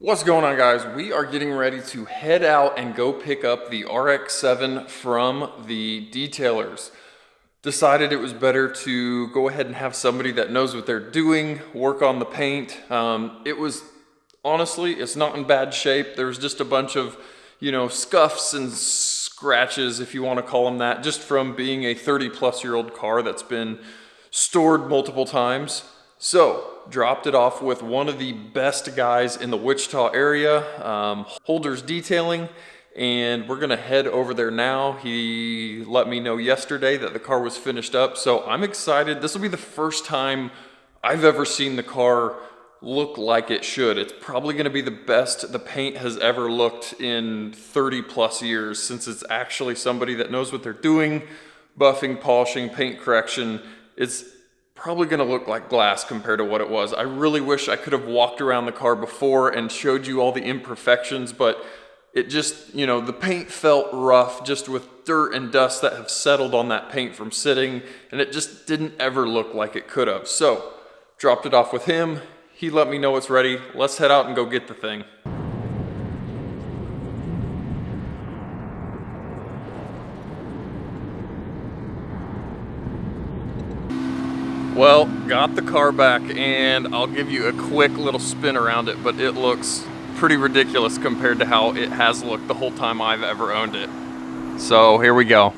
What's going on, guys? We are getting ready to head out and go pick up the RX-7 from the detailers. Decided it was better to go ahead and have somebody that knows what they're doing, work on the paint. Honestly, it's not in bad shape. There's just a bunch of, scuffs and scratches, if you want to call them that, just from being a 30-plus-year-old car that's been stored multiple times. So, dropped it off with one of the best guys in the Wichita area, Holder's Detailing, and we're gonna head over there now. He let me know yesterday that the car was finished up, so I'm excited. This will be the first time I've ever seen the car look like it should. It's probably gonna be the best the paint has ever looked in 30 plus years, since it's actually somebody that knows what they're doing, buffing, polishing, paint correction. It's probably gonna look like glass compared to what it was. I really wish I could have walked around the car before and showed you all the imperfections, but it just, the paint felt rough, just with dirt and dust that have settled on that paint from sitting, and it just didn't ever look like it could have. So, dropped it off with him. He let me know it's ready. Let's head out and go get the thing. Well, got the car back, and I'll give you a quick little spin around it, but it looks pretty ridiculous compared to how it has looked the whole time I've ever owned it. So here we go.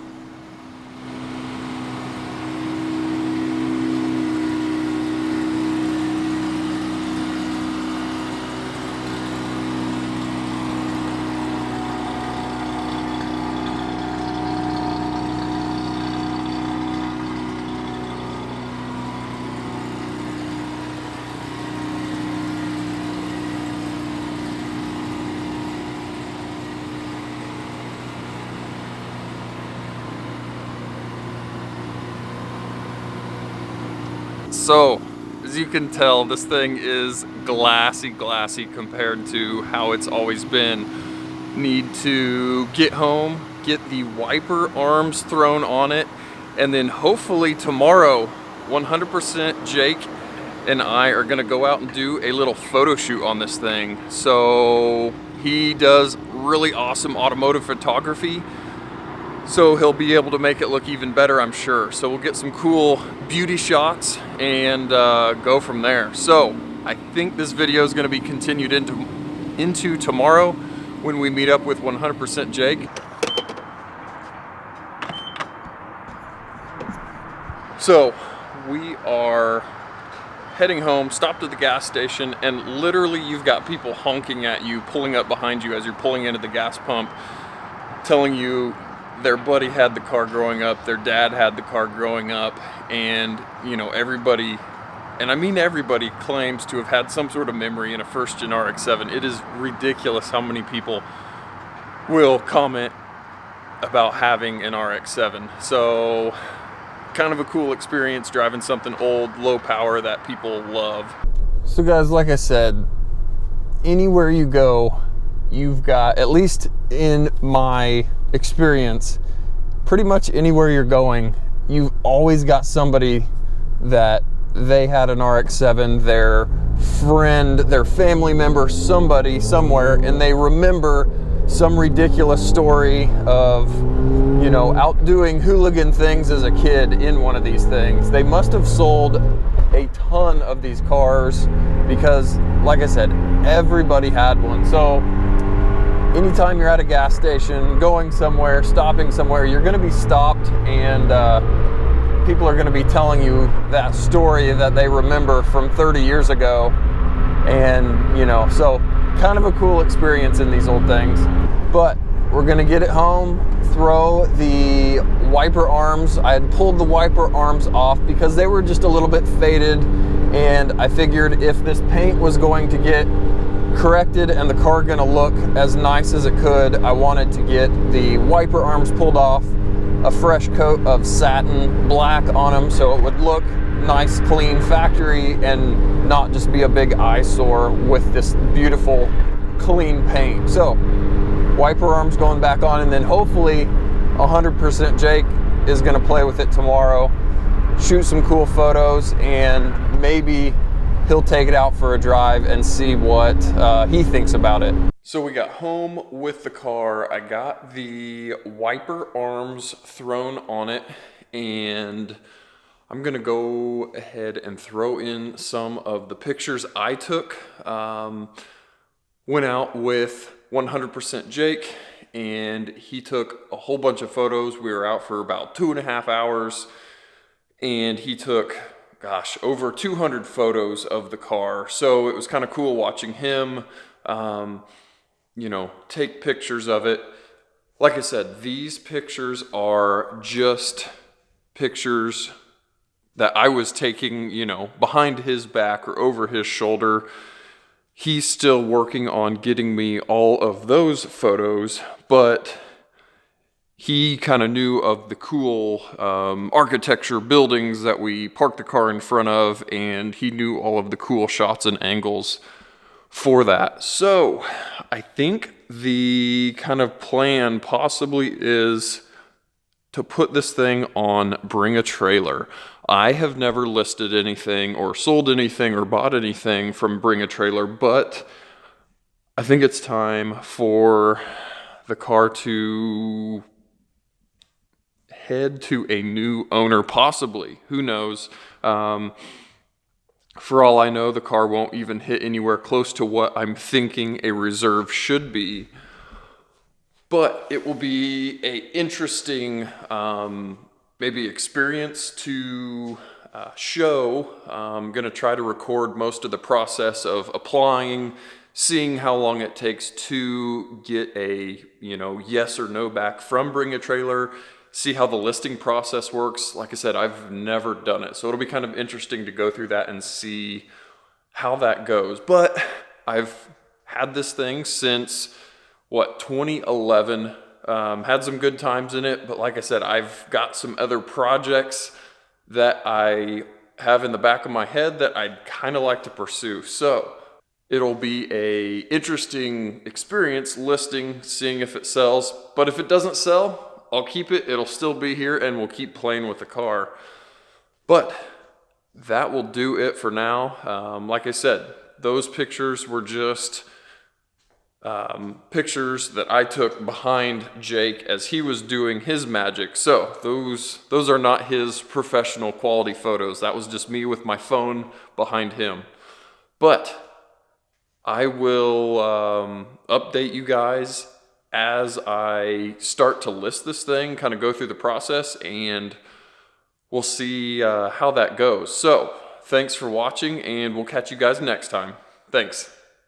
So, as you can tell, this thing is glassy compared to how it's always been. Need to get home, get the wiper arms thrown on it, and then hopefully tomorrow, 100% Jake and I are gonna go out and do a little photo shoot on this thing. So, he does really awesome automotive photography, so he'll be able to make it look even better, I'm sure. So we'll get some cool beauty shots and go from there. So I think this video is going to be continued into tomorrow when we meet up with 100% Jake. So we are heading home, stopped at the gas station, and literally you've got people honking at you, pulling up behind you as you're pulling into the gas pump, telling you their buddy had the car growing up, their dad had the car growing up, and everybody, and I mean everybody, claims to have had some sort of memory in a first-gen RX-7. It is ridiculous how many people will comment about having an RX-7. So, kind of a cool experience driving something old, low power that people love. So guys, like I said, anywhere you go, you've got, at least in my experience, pretty much anywhere you're going, you've always got somebody that they had an RX-7, their friend, their family member, somebody somewhere, and they remember some ridiculous story of, out doing hooligan things as a kid in one of these things. They must have sold a ton of these cars because, like I said, everybody had one. So anytime you're at a gas station, going somewhere, stopping somewhere, you're going to be stopped, and people are going to be telling you that story that they remember from 30 years ago. And, so kind of a cool experience in these old things. But we're going to get it home, throw the wiper arms. I had pulled the wiper arms off because they were just a little bit faded, and I figured if this paint was going to get corrected and the car gonna look as nice as it could, I wanted to get the wiper arms pulled off, a fresh coat of satin black on them so it would look nice, clean, factory, and not just be a big eyesore with this beautiful clean paint. So wiper arms going back on, and then hopefully 100% Jake is gonna play with it tomorrow, shoot some cool photos, and maybe he'll take it out for a drive and see what he thinks about it. So we got home with the car. I got the wiper arms thrown on it, and I'm gonna go ahead and throw in some of the pictures I took. Went out with 100% Jake, and he took a whole bunch of photos. We were out for about 2.5 hours, and he took, gosh, over 200 photos of the car. So it was kind of cool watching him, you know, take pictures of it. Like I said, these pictures are just pictures that I was taking, you know, behind his back or over his shoulder. He's still working on getting me all of those photos, but he kind of knew of the cool architecture buildings that we parked the car in front of, and he knew all of the cool shots and angles for that. So I think the kind of plan possibly is to put this thing on Bring a Trailer. I have never listed anything or sold anything or bought anything from Bring a Trailer, but I think it's time for the car to head to a new owner, possibly. Who knows? For all I know, the car won't even hit anywhere close to what I'm thinking a reserve should be. But it will be a interesting maybe experience to show. I'm going to try to record most of the process of applying, seeing how long it takes to get a, you know, yes or no back from Bring a Trailer, see how the listing process works. Like I said, I've never done it, so it'll be kind of interesting to go through that and see how that goes. But I've had this thing since, what, 2011. Had some good times in it, but like I said, I've got some other projects that I have in the back of my head that I'd kind of like to pursue. So it'll be a interesting experience listing, seeing if it sells. But if it doesn't sell, I'll keep it. It'll still be here, and we'll keep playing with the car. But that will do it for now. Like I said, those pictures were just pictures that I took behind Jake as he was doing his magic. So those are not his professional quality photos. That was just me with my phone behind him. But I will update you guys as I start to list this thing, kind of go through the process, and we'll see how that goes. So thanks for watching, and we'll catch you guys next time. Thanks.